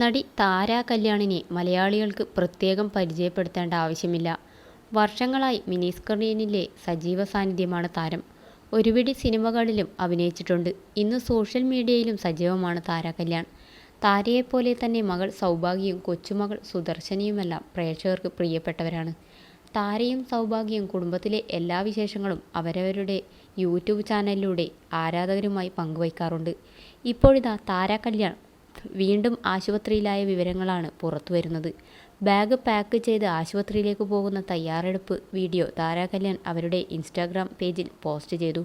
നടി താര കല്യാണിനെ മലയാളികൾക്ക് പ്രത്യേകം പരിചയപ്പെടുത്തേണ്ട ആവശ്യമില്ല. വർഷങ്ങളായി മിനി സ്ക്രീനിലെ സജീവ സാന്നിധ്യമാണ് താരം. ഒരുപിടി സിനിമകളിലും അഭിനയിച്ചിട്ടുണ്ട്. ഇന്ന് സോഷ്യൽ മീഡിയയിലും സജീവമാണ് താര കല്യാൺ. താരയെപ്പോലെ തന്നെ മകൾ സൗഭാഗ്യയും കൊച്ചുമകൾ സുദർശനയുമെല്ലാം പ്രേക്ഷകർക്ക് പ്രിയപ്പെട്ടവരാണ്. താരയും സൗഭാഗ്യയും കുടുംബത്തിലെ എല്ലാ വിശേഷങ്ങളും അവരവരുടെ യൂട്യൂബ് ചാനലിലൂടെ ആരാധകരുമായി പങ്കുവയ്ക്കാറുണ്ട്. ഇപ്പോഴിതാ താര കല്യാൺ വീണ്ടും ആശുപത്രിയിലായ വിവരങ്ങളാണ് പുറത്തുവരുന്നത്. ബാഗ് പാക്ക് ചെയ്ത് ആശുപത്രിയിലേക്ക് പോകുന്ന തയ്യാറെടുപ്പ് വീഡിയോ താര കല്യാൺ അവരുടെ ഇൻസ്റ്റാഗ്രാം പേജിൽ പോസ്റ്റ് ചെയ്തു.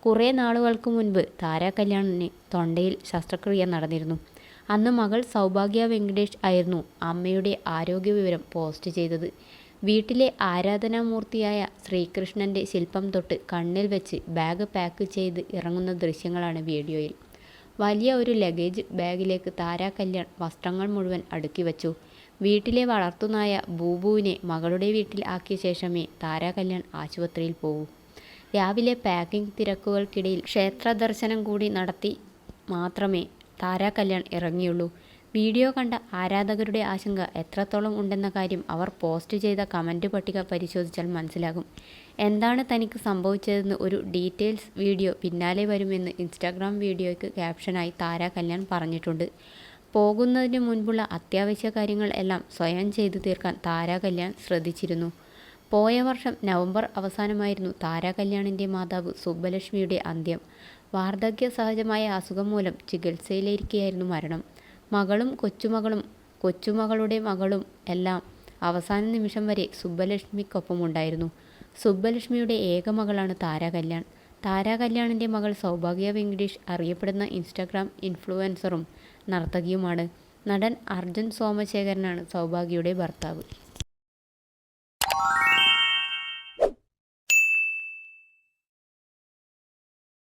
കുറേ നാളുകൾക്ക് മുൻപ് താര കല്യാണിന് തൊണ്ടയിൽ ശസ്ത്രക്രിയ നടന്നിരുന്നു. അന്ന് മകൾ സൗഭാഗ്യ വെങ്കടേഷ് ആയിരുന്നു അമ്മയുടെ ആരോഗ്യ വിവരം പോസ്റ്റ് ചെയ്തത്. വീട്ടിലെ ആരാധനാമൂർത്തിയായ ശ്രീകൃഷ്ണൻ്റെ ശില്പം തൊട്ട് കണ്ണിൽ വെച്ച് ബാഗ് പാക്ക് ചെയ്ത് ഇറങ്ങുന്ന ദൃശ്യങ്ങളാണ് വീഡിയോയിൽ. വലിയ ഒരു ലഗേജ് ബാഗിലേക്ക് താര കല്യാൺ വസ്ത്രങ്ങൾ മുഴുവൻ അടുക്കി വച്ചു. വീട്ടിലെ വളർത്തുനായ ബൂബുവിനെ മകളുടെ വീട്ടിൽ ആക്കിയ ശേഷമേ താര കല്യാൺ ആശുപത്രിയിൽ പോകൂ. രാവിലെ പാക്കിംഗ് തിരക്കുകൾക്കിടയിൽ ക്ഷേത്ര ദർശനം കൂടി നടത്തി മാത്രമേ താര കല്യാൺ ഇറങ്ങിയുള്ളൂ. വീഡിയോ കണ്ട ആരാധകരുടെ ആശങ്ക എത്രത്തോളം ഉണ്ടെന്ന കാര്യം അവർ പോസ്റ്റ് ചെയ്ത കമൻറ്റ് പട്ടിക പരിശോധിച്ചാൽ മനസ്സിലാകും. എന്താണ് തനിക്ക് സംഭവിച്ചതെന്ന് ഒരു ഡീറ്റെയിൽസ് വീഡിയോ പിന്നാലെ വരുമെന്ന് ഇൻസ്റ്റാഗ്രാം വീഡിയോയ്ക്ക് ക്യാപ്ഷനായി താര കല്യാൺ പറഞ്ഞിട്ടുണ്ട്. പോകുന്നതിന് മുൻപുള്ള അത്യാവശ്യ കാര്യങ്ങൾ എല്ലാം സ്വയം ചെയ്തു തീർക്കാൻ താര കല്യാൺ ശ്രദ്ധിച്ചിരുന്നു. പോയ വർഷം നവംബർ അവസാനമായിരുന്നു താര കല്യാണിൻ്റെ മാതാവ് സുബ്ബലക്ഷ്മിയുടെ അന്ത്യം. വാർദ്ധക്യ സഹജമായ അസുഖം മൂലം ചികിത്സയിലിരിക്കെയായിരുന്നു മരണം. മകളും കൊച്ചുമകളുടെ മകളും എല്ലാം അവസാന നിമിഷം വരെ സുബ്ബലക്ഷ്മിക്കൊപ്പമുണ്ടായിരുന്നു. സുബ്ബലക്ഷ്മിയുടെ ഏക മകളാണ് താര കല്യാൺ. താര കല്യാണിൻ്റെ മകൾ സൗഭാഗ്യ വെങ്കടേഷ് അറിയപ്പെടുന്ന ഇൻസ്റ്റാഗ്രാം ഇൻഫ്ലുവൻസറും നർത്തകിയുമാണ്. നടൻ അർജുൻ സോമശേഖരനാണ് സൗഭാഗ്യയുടെ ഭർത്താവ്.